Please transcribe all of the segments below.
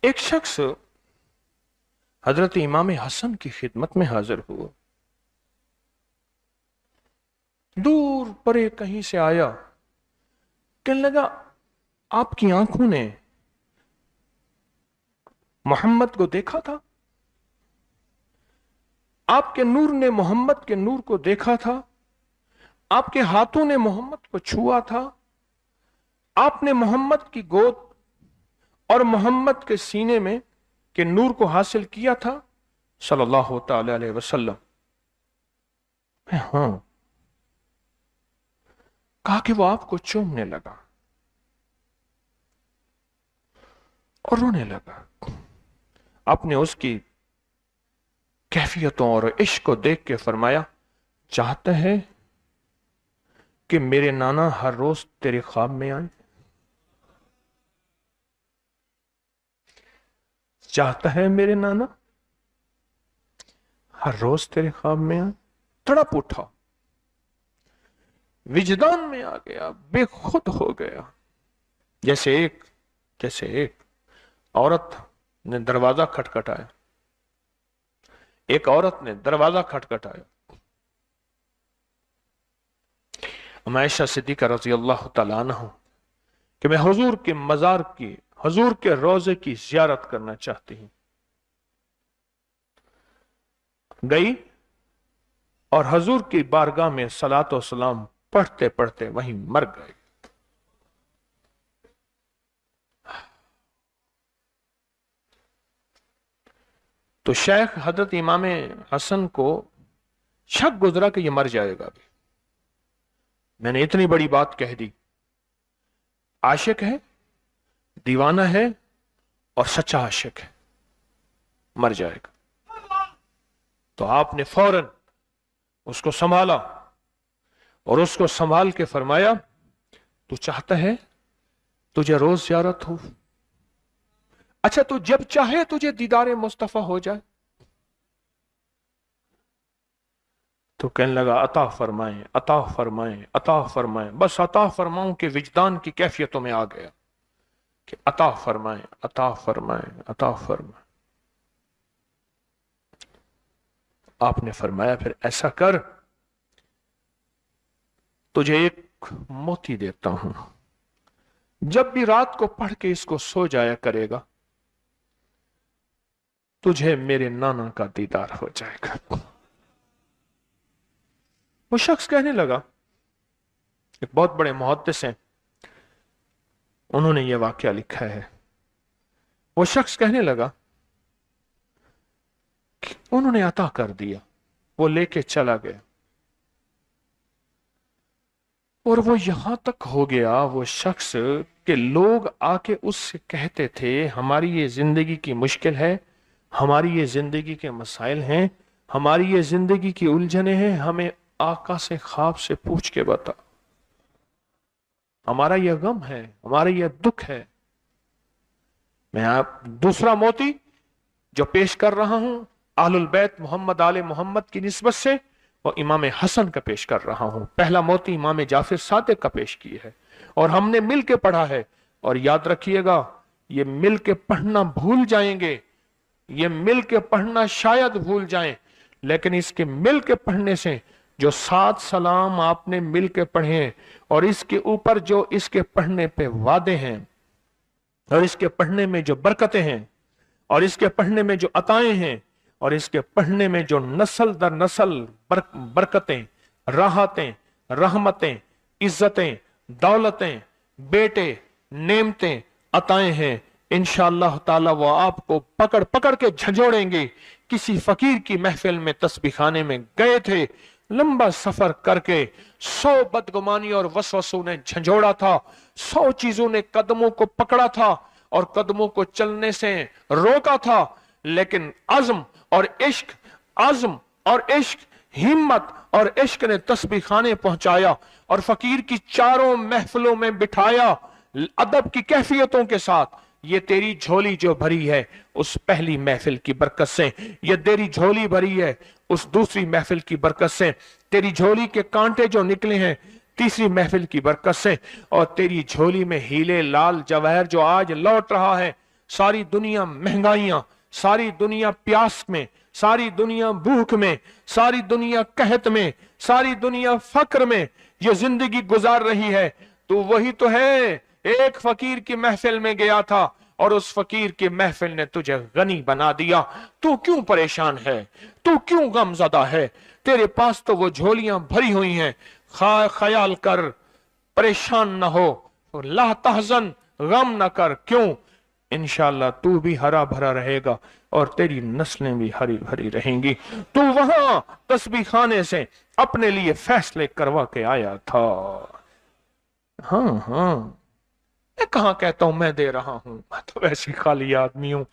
एक शख्स हजरत इमाम हसन की खिदमत में हाजिर हुआ। दूर परे कहीं से आया, कहने लगा आपकी आंखों ने मोहम्मद को देखा था, आपके नूर ने मोहम्मद के नूर को देखा था, आपके हाथों ने मोहम्मद को छुआ था, आपने मोहम्मद की गोद और मोहम्मद के सीने में के नूर को हासिल किया था सल्लल्लाहु ताला अलैहि वसल्लम। हाँ। कहा कि वो आपको चूमने लगा और रोने लगा। आपने उसकी कैफियतों और इश्क को देख के फरमाया, चाहता है कि मेरे नाना हर रोज तेरे ख्वाब में आए? चाहता है मेरे नाना हर रोज तेरे ख्वाब में आए? तड़प उठा, विजदान में आ गया, बेखुद हो गया। जैसे एक औरत ने दरवाजा खटखटाया, एक औरत ने दरवाजा खटखटाया। आयशा सिद्दीका रज़ी अल्लाह तआला अन्हा कि मैं हुजूर के मजार की, हुजूर के रोजे की जियारत करना चाहती हूं। गई और हुजूर की बारगाह में सलातो सलाम पढ़ते पढ़ते वहीं मर गए। तो शेख हजरत इमाम हसन को शक गुजरा कि यह मर जाएगा भी। मैंने इतनी बड़ी बात कह दी, आशिक है, दीवाना है और सच्चा आशिक है, मर जाएगा। तो आपने फौरन उसको संभाला और उसको संभाल के फरमाया, तू चाहता है तुझे रोज ज़ियारत हो? अच्छा, तू जब चाहे तुझे दीदारे मुस्तफा हो जाए? तो कहने लगा, अता फरमाएं, अता फरमाएं, अता फरमाएं। बस अता फरमाऊं के विजदान की कैफियतों में आ गया कि अता फरमाएं, अता फरमाएं, अता फरमाएं। आपने फरमाया, फिर ऐसा कर, तुझे एक मोती देता हूं, जब भी रात को पढ़ के इसको सो जाया करेगा, तुझे मेरे नाना का दीदार हो जाएगा। वो शख्स कहने लगा, एक बहुत बड़े मुहद्दिस हैं, उन्होंने यह वाकया लिखा है। वो शख्स कहने लगा कि उन्होंने अता कर दिया, वो लेके चला गया और वो यहां तक हो गया वो शख्स के लोग आके उससे कहते थे, हमारी ये जिंदगी की मुश्किल है, हमारी ये जिंदगी के मसाइल हैं, हमारी ये जिंदगी की उलझने हैं, हमें आका से ख्वाब से पूछ के बता, हमारा यह गम है, हमारा यह दुख है। मैं आप दूसरा मोती जो पेश कर रहा हूं अहलुल बैत मोहम्मद आले मोहम्मद की निस्बत से, और इमाम हसन का पेश कर रहा हूं। पहला मोती इमाम जाफर सादिक का पेश किया है और हमने मिल के पढ़ा है। और याद रखिएगा, ये मिल के पढ़ना भूल जाएंगे, ये मिल के पढ़ना शायद भूल जाएं, लेकिन इसके मिल के पढ़ने से जो 7 सलाम आपने मिल के पढ़े हैं और इसके ऊपर जो इसके पढ़ने पे वादे हैं और इसके पढ़ने में जो बरकतें हैं और इसके पढ़ने में जो अताएं हैं और इसके पढ़ने में जो नस्ल दर नस्ल बरकतें, राहतें, रहमतें, इज्जतें, दौलतें, बेटे, नेमतें, अताएं हैं, इंशाअल्लाह ताला वो आपको पकड़ पकड़ के झंझोड़ेंगे। किसी फकीर की महफिल में तस्बीह खाने में गए थे, लंबा सफर करके 100 बदगुमानी और वसवसों ने झंझोड़ा था, 100 चीजों ने कदमों को पकड़ा था और कदमों को चलने से रोका था, लेकिन अज़्म और इश्क, अज़्म और इश्क, हिम्मत और इश्क ने तस्बीह खाने पहुंचाया और फकीर की चारों महफिलों में बिठाया अदब की कैफियतों के साथ। ये तेरी झोली जो भरी है उस पहली महफिल की बरकत से, ये तेरी झोली भरी है उस दूसरी महफिल की बरकत से, तेरी झोली के कांटे जो निकले हैं तीसरी महफिल की बरकत से, और तेरी झोली में हीरे लाल जवाहर जो आज लौट रहा है सारी दुनिया महंगाइयां, सारी दुनिया प्यास में, सारी दुनिया भूख में, सारी दुनिया कहत में, सारी दुनिया फक्र में ये जिंदगी गुजार रही है। तो वही तो है, एक फकीर की महफिल में गया था और उस फकीर की महफिल ने तुझे गनी बना दिया। तू क्यों परेशान है? तू क्यों गमज़दा है? तेरे पास तो वो झोलियां भरी हुई हैं। ख्याल कर, परेशान न हो, ला तहज़न, गम न कर। क्यों? इंशाअल्लाह तू भी हरा भरा रहेगा और तेरी नस्लें भी हरी भरी रहेंगी। तू वहां तस्बीह खाने से अपने लिए फैसले करवा के आया था। हाँ हाँ, मैं कहाँ कहता हूं मैं दे रहा हूं, मैं तो वैसी खाली आदमी हूं।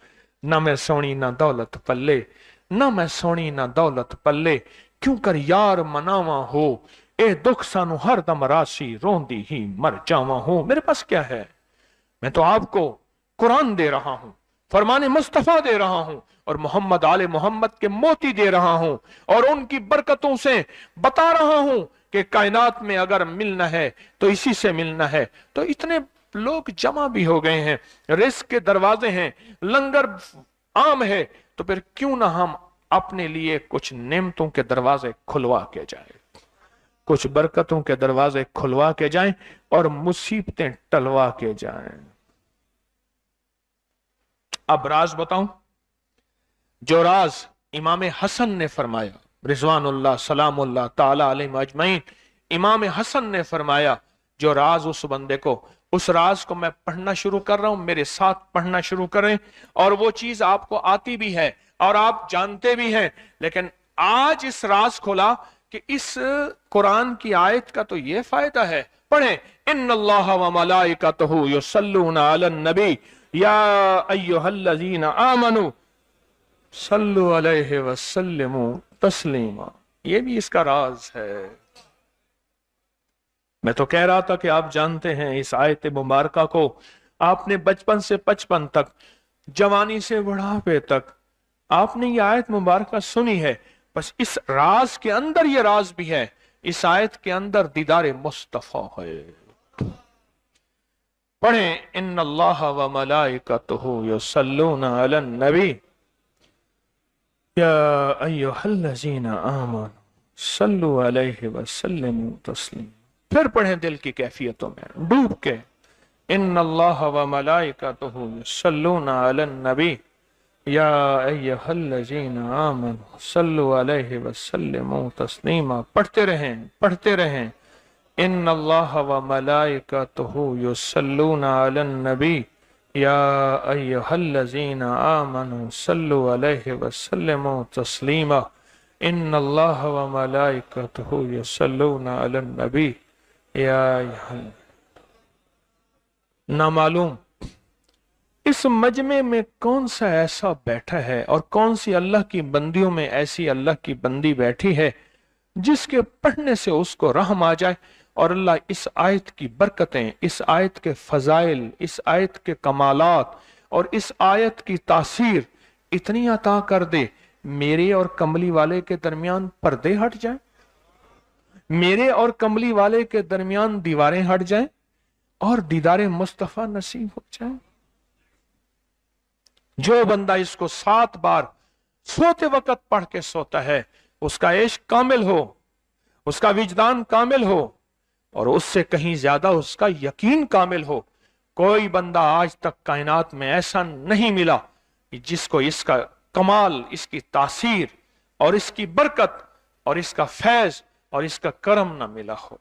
ना मैं सोनी ना दौलत पल्ले, ना मैं सोनी ना दौलत पल्ले, क्यों कर यार मनावा हो, ए दुख सानू हर दम राशि रोंदी ही मर जावा हो। मेरे पास क्या है? मैं तो आपको कुरान दे रहा हूं, फरमाने मुस्तफा दे रहा हूं और मोहम्मद आले मोहम्मद के मोती दे रहा हूं और उनकी बरकतों से बता रहा हूं कि कायनात में अगर मिलना है तो इसी से मिलना है। तो इतने लोग जमा भी हो गए हैं, रिस्क के दरवाजे हैं, लंगर आम है, तो फिर क्यों ना हम अपने लिए कुछ नेमतों के दरवाजे खुलवा के जाए, कुछ बरकतों के दरवाजे खुलवा के जाएं और मुसीबतें टलवा के जाएं। अब राज बताऊं, जो राज इमाम हसन ने फरमाया, रिजवानुल्लाह सलामुल्लाह ताला अलैहि अजमईन, इमाम हसन ने फरमाया, जो राज उस बंदे को, उस राज को मैं पढ़ना शुरू कर रहा हूं, मेरे साथ पढ़ना शुरू करें। और वो चीज आपको आती भी है और आप जानते भी हैं, लेकिन आज इस राज खोला कि इस कुरान की आयत का तो ये फायदा है। पढ़ें, इन्नल्लाह व मलाइकतहु युसल्लूना अलन नबी या अय्युहल्लज़ीना आमनू सल्लु अलैहि वसल्लिमू तस्लीमा। ये भी इसका राज है। मैं तो कह रहा था कि आप जानते हैं इस आयत मुबारका को आपने बचपन से 55 तक, जवानी से बुढ़ापे तक आपने ये आयत मुबारका सुनी है, बस इस राज के अंदर ये राज भी है। इस आयत के अंदर दीदार मुस्तफा है। पढ़ें, इन्नल्लाह व मलाइकतहु युसल्लूना अलन नबी या अय्युहल्लज़ीना आमनू सल्लु अलैहि वसल्लिमू तस्लीमा। फिर पढ़ें दिल की कैफियतों में डूब के, इन्नल्लाह व मलाइकतहु युसल्लूना अलन नबी या अय्युहल्लज़ीना आमनू सल्लु अलैहि वसल्लिमू तस्लीमा। पढ़ते रहें, इन्नल्लाह व मलाइकतहु युसल्लूना अलन नबी या अय्युहल्लज़ीना आमनू सल्लु अलैहि वसल्लिमू तस्लीमा। इन्नल्लाह व मलाइकतहु युसल्लूना अलन नबी या ना मालूम इस मजमे में कौन सा ऐसा बैठा है और कौन सी अल्लाह की बंदियों में ऐसी अल्लाह की बंदी बैठी है जिसके पढ़ने से उसको रहम आ जाए और अल्लाह इस आयत की बरकतें, इस आयत के फजाइल, इस आयत के कमालात और इस आयत की तासीर इतनी अता कर दे, मेरे और कमली वाले के दरमियान पर्दे हट जाएं, मेरे और कमली वाले के दरमियान दीवारें हट जाएं और दीदारे मुस्तफा नसीब हो जाए। जो बंदा इसको 7 बार सोते वक्त पढ़ के सोता है, उसका इश्क कामिल हो, उसका विजदान कामिल हो और उससे कहीं ज्यादा उसका यकीन कामिल हो। कोई बंदा आज तक कायनात में ऐसा नहीं मिला कि जिसको इसका कमाल, इसकी तासीर और इसकी बरकत और इसका फैज और इसका करम न मिला हो।